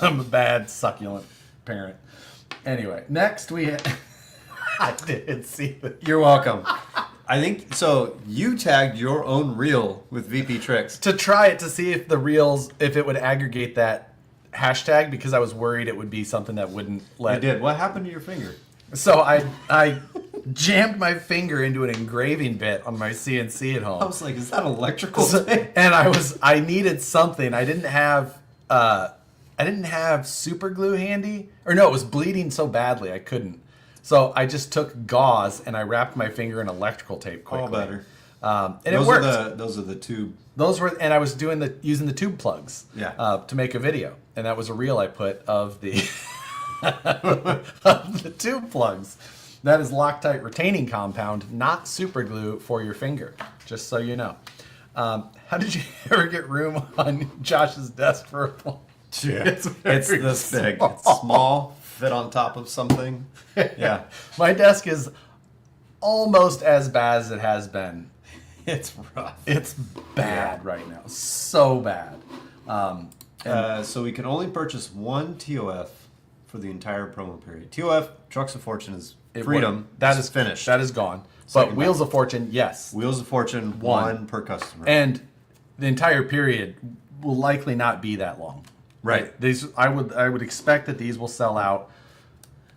I'm a bad succulent parent. Anyway, next we. I didn't see that. You're welcome. I think so. You tagged your own reel with VP Tricks. To try it to see if the reels, if it would aggregate that hashtag, because I was worried it would be something that wouldn't let. I did. What happened to your finger? So I jammed my finger into an engraving bit on my CNC at home. I was like, is that electrical thing? And I needed something. I didn't have super glue handy, or no, it was bleeding so badly I couldn't. So I just took gauze and I wrapped my finger in electrical tape quickly. All better. And it worked. Those are the tube. Those were, and I was using the tube plugs. Yeah. To make a video, and that was a reel I put of the of the tube plugs. That is Loctite retaining compound, not super glue for your finger. Just so you know. How did you ever get room on Josh's desk for a plug? Yeah. It's this big. small. It's small, fit on top of something. Yeah. My desk is almost as bad as it has been. It's rough. It's bad right now. So bad. So we can only purchase one TOF for the entire promo period. TOF, Trucks of Fortune is Freedom. That is finished. That is gone. Second But Wheels of Fortune, yes. Wheels of Fortune, one per customer. And the entire period will likely not be that long. Right. These I would expect that these will sell out.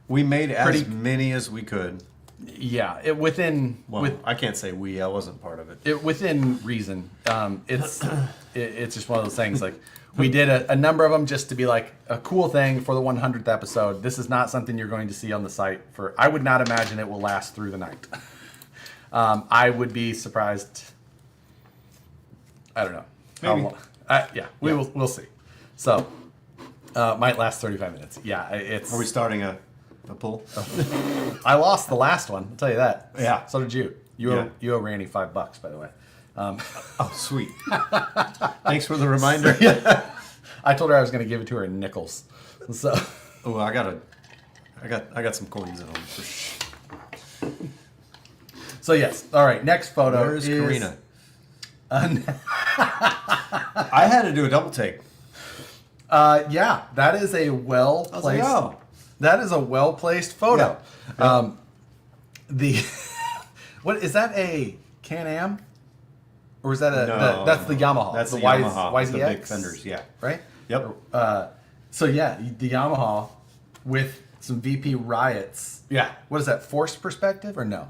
We made as Pretty- many as we could. Yeah, I can't say we. I wasn't part of it. Within reason. It's just one of those things. Like we did a number of them just to be like a cool thing for the 100th episode. This is not something you're going to see on the site for. I would not imagine it will last through the night. I would be surprised. I don't know. Maybe. We'll see. So might last 35 minutes. Yeah, it's. Are we starting a pool? I lost the last one. I'll tell you that. Yeah. So did you. You owe Randy $5, by the way. Oh, sweet. Thanks for the reminder. I told her I was going to give it to her in nickels. So. Oh, I got some coins at home for sure. So yes. All right. Next photo. Where is Karina? I had to do a double take. Yeah, that is a well placed. Oh, That is a well-placed photo. Yeah. The what is that, a Can-Am? Or is that No, that's the Yamaha? That's the YZ, Yamaha with the YZX? big fenders, yeah. Right? Yep. So yeah, the Yamaha with some VP Riots. Yeah. What is that? Forced perspective or no?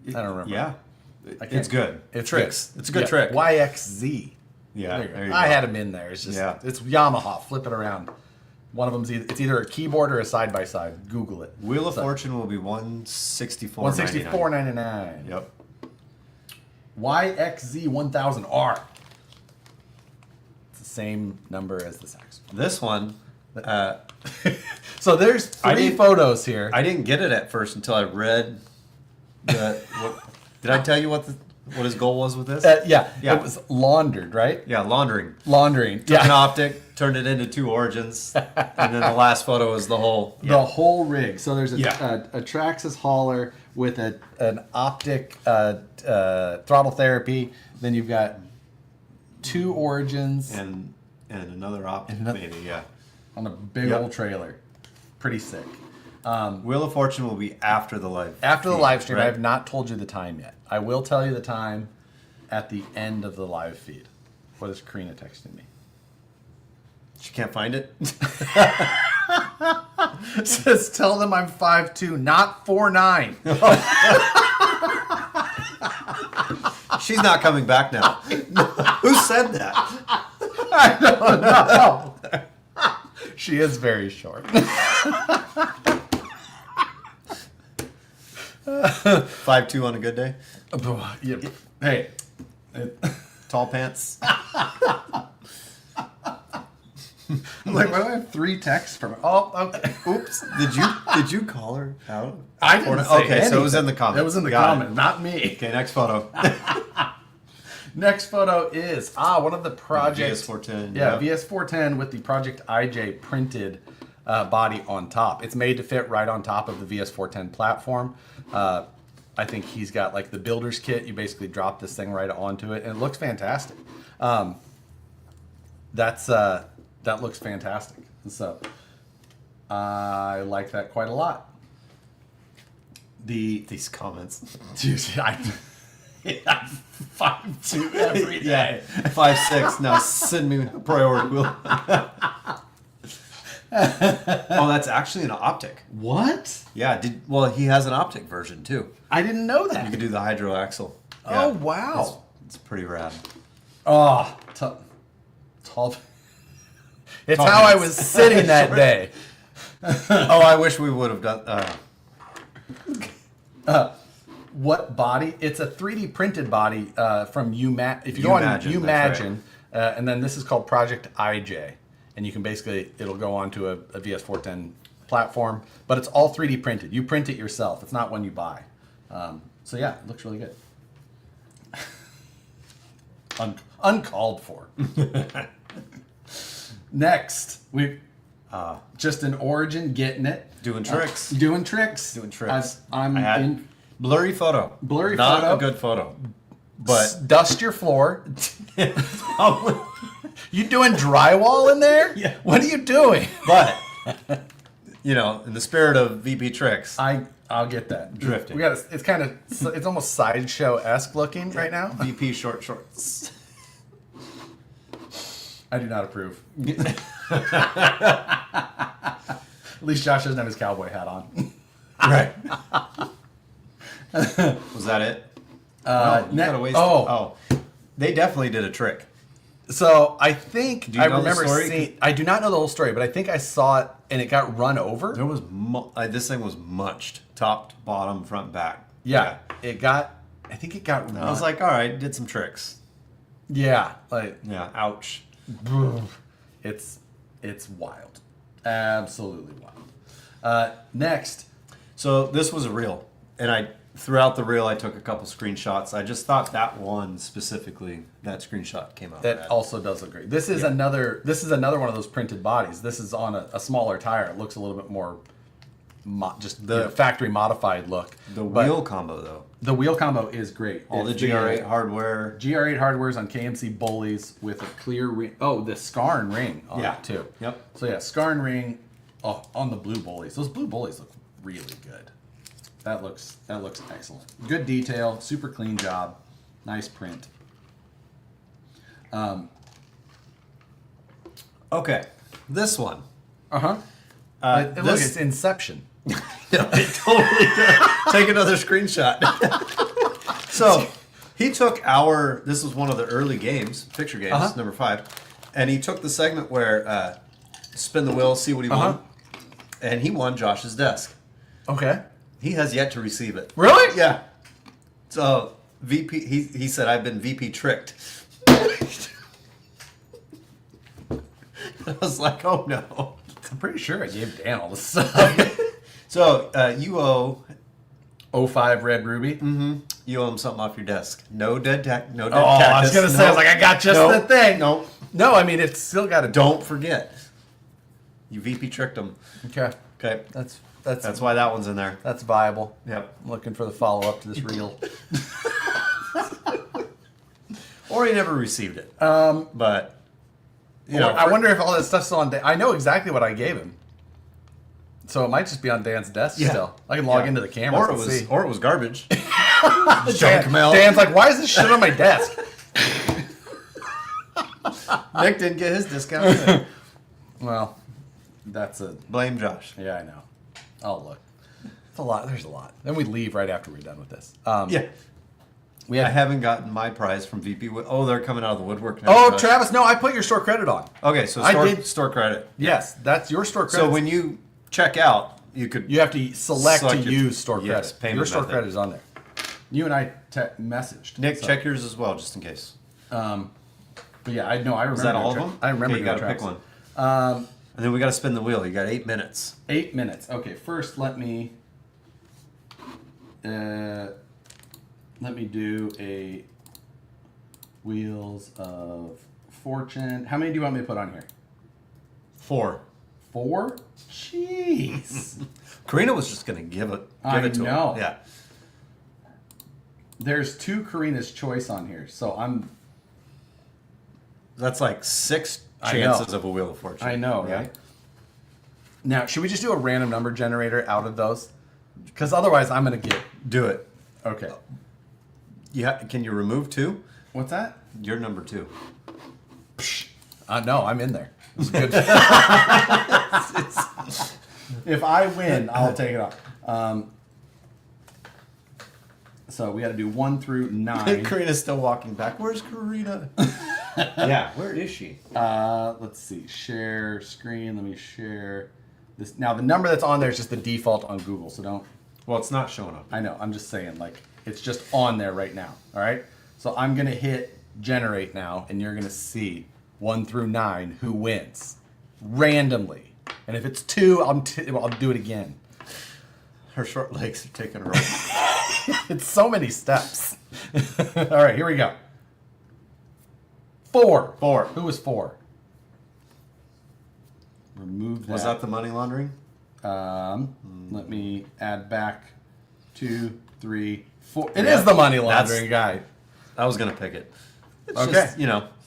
I don't remember. Yeah. I can't- It's good. It's Tricks. good. It's a good Yeah, trick. YXZ. Yeah. There you go. There you I go. had them in there. It's just Yeah. it's Yamaha. Flip it around. One of them's it's either a keyboard or a side by side. Google it. Wheel of Fortune will be $164.99. $164.99. Yep. YXZ 1000R. It's the same number as the sax. This one, So there's I 3 didn't- photos here. I didn't get it at first until I read the. Did I tell you what his goal was with this? Yeah, Yeah. it was laundered, right? Yeah, laundering. Laundering. Took an Yeah. optic, turned it into 2 origins, and then the last photo is the whole. The whole rig. So there's a Yeah. Traxxas hauler with an optic throttle therapy. Then you've got 2 origins And another optic, another- maybe, yeah. on a big Yep. old trailer. Pretty sick. Wheel of Fortune will be after the live. After the feed, live stream, I right? have not told you the time yet. I will tell you the time at the end of the live feed. What is Karina texting me? She can't find it. Says, tell them I'm 5'2", not 4'9". She's not coming back now. Who said that? I don't know. She is very short. 5'2" on a good day. Yeah. Hey. Tall pants. I'm like, why do I have 3 texts from her? Oh, okay. Oops. Did you call her out? I didn't say Okay, so it was in the anything. comments. It was in the Got it. comment, not me. Okay, next photo. Next photo is one of the Project VS410. Yeah, yep. VS410 with the Project IJ printed body on top. It's made to fit right on top of the VS410 platform. I think he's got like the builder's kit. You basically drop this thing right onto it, and it looks fantastic. That looks fantastic. So I like that quite a lot. These comments. Dude, I'm 5'2" every day. 5'6". Now send me a priority wheel. Oh, that's actually an optic. What? Yeah. Well, he has an optic version too. I didn't know You that. can do the hydro axle. Oh, wow. It's pretty rad. Oh, tall. It's Tall how I pants. was sitting that day. Oh, I wish we would have done. What body? It's a 3D printed body from If you go on Umagine, that's Umagine, and then this is called Project IJ, and you can it'll go onto a VS410 platform, but it's all 3D printed. You print it yourself. It's not one you buy. So yeah, it looks really good. Uncalled for. Next, we just an Origin getting it. Doing tricks. Doing tricks. Doing tricks. I'm I had in. blurry photo. Blurry Not photo. a good photo. But Dust your floor. You doing drywall in there? Yeah. What are you doing? but in the spirit of VP tricks. I'll get that. Drifting. It's almost sideshow-esque looking right now. VP short shorts. I do not approve. At least Josh doesn't have his cowboy hat on. Right. Was that it? Wow, you got a waist. Oh, they definitely did a trick. So I think Do you I know the remember story? seeing. I do not know the whole story, but I think I saw it and it got run over. There was this thing was munched, top, to bottom, front, back. Yeah, it got. I think it got. I was like, all right, did some tricks. yeah, like Yeah. Ouch. it's wild, absolutely wild. Next, So this was a reel, and throughout the reel I took a couple screenshots. I just thought that one specifically, that screenshot came out. that rad. also does look great. This is another. This is another one of those printed bodies. This is on a smaller tire. It looks a little bit more, just the factory modified look. The But wheel combo though. The wheel combo is great. All the It's GR8 hardware. GR8 hardware's on KMC bullies with a clear ring. Oh, the Skarn ring on Yeah. it too. Yep. So yeah, Skarn ring Oh, on the blue bullies. Those blue bullies look really good. That looks excellent. Good detail, super clean job, nice print. Okay, this one. Uh-huh. Look, it's Inception. It totally does. Take another screenshot. So he took this was one of the early games, picture games, number 5, and he took the segment where spin the wheel, see what he won, and he won Josh's desk. Okay. He has yet to receive it. Really? Yeah. So VP, he said, I've been VP tricked. I was like, oh no. I'm pretty sure I gave Dan all the stuff. So you owe 05 Red Ruby. Mm-hmm. You owe him something off your desk. No dead cactus. I was gonna say, I was like, I got just the thing. No. No, I mean it's still got to. Don't forget. You VP tricked him. Okay. Okay. That's why that one's in there. That's viable. Yep. I'm looking for the follow up to this reel. Or he never received it. But I wonder if all that stuff's still on Dan. I know exactly what I gave him. So it might just be on Dan's desk still. I can log into the camera and see. Or it was garbage. Dan's like, why is this shit on my desk? Nick didn't get his discount. Well, that's Blame Josh. Yeah, I know. I'll look. It's a lot. There's a lot. Then we leave right after we're done with this. Yeah. I haven't gotten my prize from VP. Oh, they're coming out of the woodwork now. Oh, Travis, no, I put your store credit on. Okay, so store credit. Yes, that's your store credit. So when you check out, you have to select to use store credit. Yes, payment your store method. credit is on there. You and I messaged. Nick, check yours as well, just in case. But yeah, I know. I remember. Is that all of them? I remember. Okay, you got to pick one. And then we got to spin the wheel. You got 8 minutes. 8 minutes. Okay, first let me do a Wheels of Fortune. How many do you want me to put on here? 4. 4? Jeez. Karina was just going to give it to know. him. Yeah. There's 2 Karina's Choice on here, so That's like 6 chances of a Wheel of Fortune. I know, right? Now, should we just do a random number generator out of those? Because otherwise, I'm going to Do it. Okay. Can you remove 2? What's that? You're number 2. No, I'm in there. It's good. If I win, I'll take it off. So we got to do 1 through 9. Karina's still walking back. Where's Karina? Yeah, where is she? Let's see. Share screen. Let me share this. Now, the number that's on there is just the default on Google, so don't. Well, it's not showing up. I know. I'm just saying, like, it's just on there right now. All right? So I'm going to hit generate now, and you're going to see 1 through 9 who wins randomly. And if it's 2, I'll do it again. Her short legs are taking her It's so many steps. All right, here we go. 4. 4. Who was 4? Remove that. Was that the money laundering? Let me add back 2, 3, 4. It is the money laundering guy. I was going to pick it. It's Okay. just,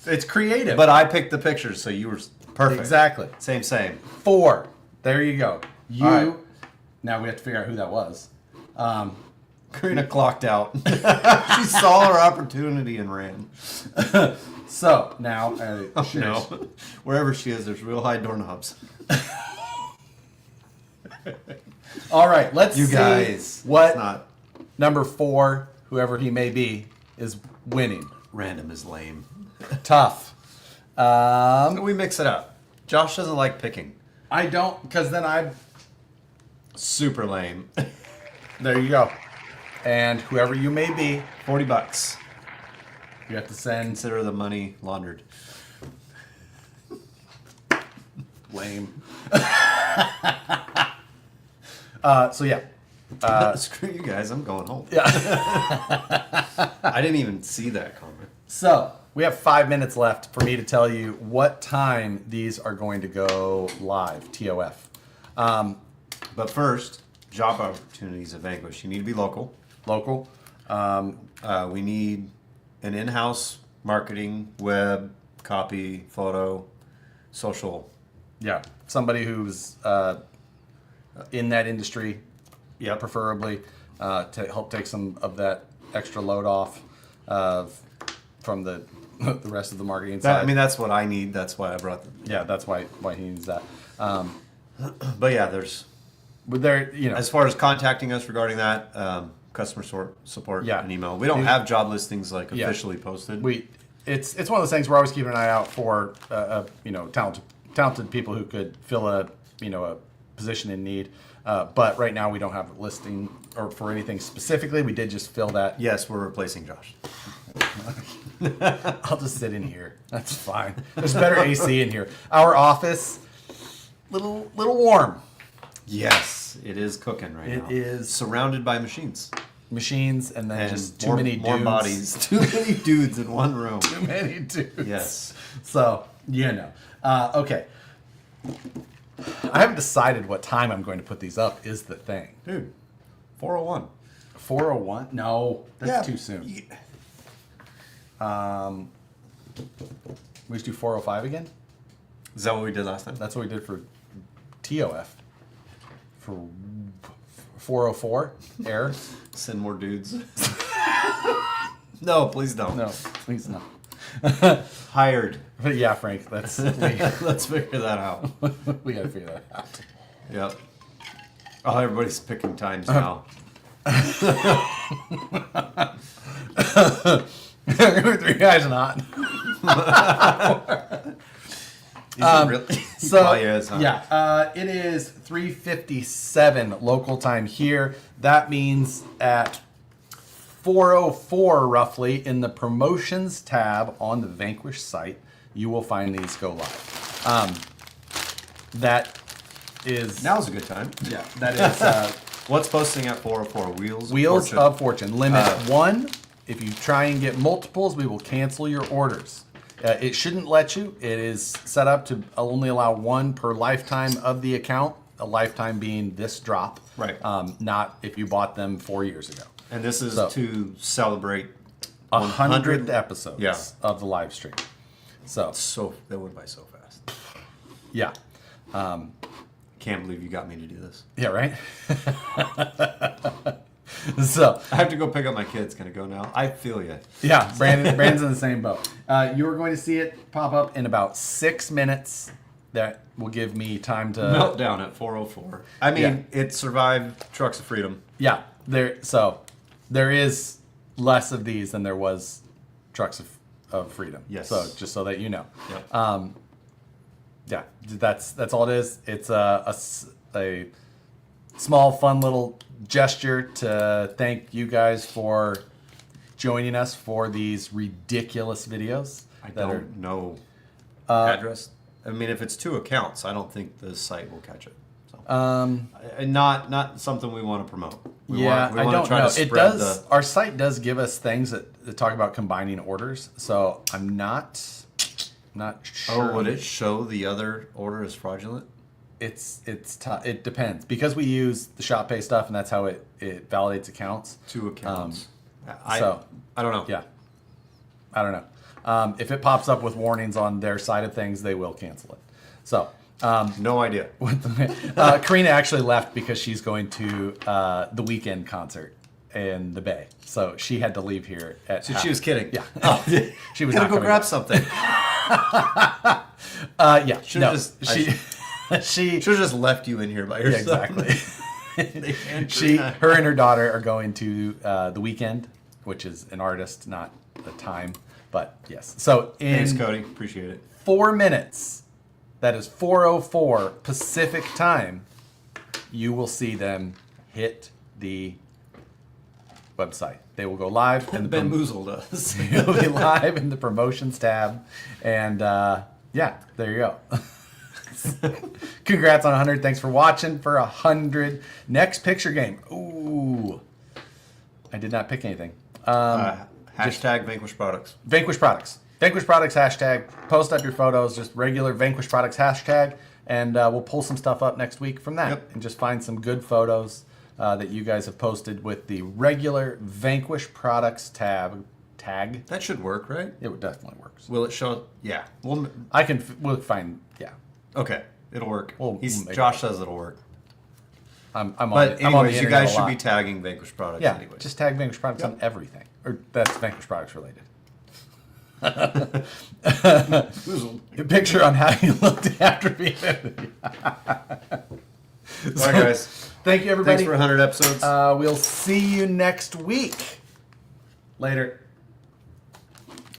It's creative. But I picked the pictures, so you were perfect. Exactly. Same. 4. There you go. You. All right. Now we have to figure out who that was. Karina clocked out. She saw her opportunity and ran. So now, No. Wherever she is, there's real high doorknobs. All right, let's You see guys. what number 4, whoever he may be, is winning. Random is lame. Tough. We mix it up. Josh doesn't like picking. I don't, because then I. Super lame. There you go. And whoever you may be, $40. you have to send. Consider the money laundered. Lame. So yeah. Screw you guys. I'm going home. Yeah. I didn't even see that comment. So we have 5 minutes left for me to tell you what time these are going to go live. TOF. But first, job opportunities at Vanquish. You need to be local. Local. We need an in-house marketing, web, copy, photo, social Yeah, somebody who's in that industry, Yeah. preferably, to help take some of that extra load off from the the rest of the marketing side. I mean, that's what I need. That's why I brought them. Yeah, that's why he needs that. But yeah, there's But there, you know, as far as contacting us regarding that, customer support Yeah. and email. We don't have job listings like Yeah. officially posted. it's one of those things we're always keeping an eye out for, talented people who could fill a position in need. But right now we don't have a listing or for anything specifically. We did just fill that. Yes, we're replacing Josh. I'll just sit in here. That's fine. There's better AC in here. Our office, little warm. Yes, it is cooking right now. It is. Surrounded by machines. Machines and then And just too more, many more dudes. bodies. Too many dudes in one room. Too many dudes. Yes. So, okay. I haven't decided what time I'm going to put these up is the thing. Dude, 401. 4:01? No, that's too soon. We just do 4:05 again? Is that what we did last time? That's what we did for TOF. For 4:04 air? Send more dudes. No, please don't. No, please no. Hired. But yeah, Frank, that's Let's figure that out. we gotta figure that out. Yep. Oh, everybody's picking times now. Three guys not. Is it really? So Oh, yeah, it's not. it is 3:57 local time here. That means at 4:04 roughly in the promotions tab on the Vanquish site, you will find these go live. That is Now's a good time. yeah. That is What's posting at 404? Wheels Fortune? of Fortune. Limit 1. If you try and get multiples, we will cancel your orders. It shouldn't let you. It is set up to only allow one per lifetime of the account. A lifetime being this drop. Right. Not if you bought them 4 years ago. And this is So- to celebrate 100 episodes Yeah. of the live stream. So, So that went by so fast. yeah. Can't believe you got me to do this. Yeah, right? So, I have to go pick up my kids. Can I go now? I feel you. yeah, Brandon's in the same boat. You are going to see it pop up in about 6 minutes. That will give me time to... Meltdown at 404. I mean, Yeah. it survived Trucks of Freedom. Yeah, there is less of these than there was Trucks of Freedom. Yes. So just so that you know. Yep. Yeah, that's all it is. It's a small, fun little gesture to thank you guys for joining us for these ridiculous videos. I that are- don't know address. I mean, if it's 2 accounts, I don't think the site will catch it. So. Not something we want to promote. We Yeah, want I to don't try know. to It spread does. Our site does give us things that talk about combining orders. So I'm not sure. Oh, would it show the other order as fraudulent? It depends because we use the shop pay stuff and that's how it validates accounts. 2 accounts. I don't know. Yeah, I don't know. If it pops up with warnings on their side of things, they will cancel it. So. No idea. Karina actually left because she's going to the weekend concert in the Bay, so she had to leave here at. So she was kidding. Yeah, Oh, she was gotta not go coming grab back. something. Yeah, Should've no, just- she Should have just left you in here by yeah, yourself. exactly. Her and her daughter are going to the weekend, which is an artist, not a time, but yes. So in Thanks, Cody. Appreciate it. 4 minutes, that is 4:04 Pacific time, you will see them hit the website. They will go live and Bamboozled us. It'll be live in the promotions tab, and yeah, there you go. Congrats on 100. Thanks for watching for 100. Next picture game. Ooh, I did not pick anything. Hashtag Vanquish Products. Vanquish Products. Vanquish Products hashtag. Post up your photos, just regular Vanquish Products hashtag, and we'll pull some stuff up next week from that, Yep. and just find some good photos that you guys have posted with the regular Vanquish Products tag. That should work, right? It definitely works. Will it show? Yeah. We'll find, yeah. Okay. It'll work. We'll make Josh says it'll work. I'm But on the anyways, you internet guys a should lot. be tagging Vanquish products Yeah, anyways. just tag Vanquish products on everything, or that's Vanquish products related. A picture on how you looked after being. All right, guys. Thank you, everybody. Thanks for 100 episodes. We'll see you next week. Later.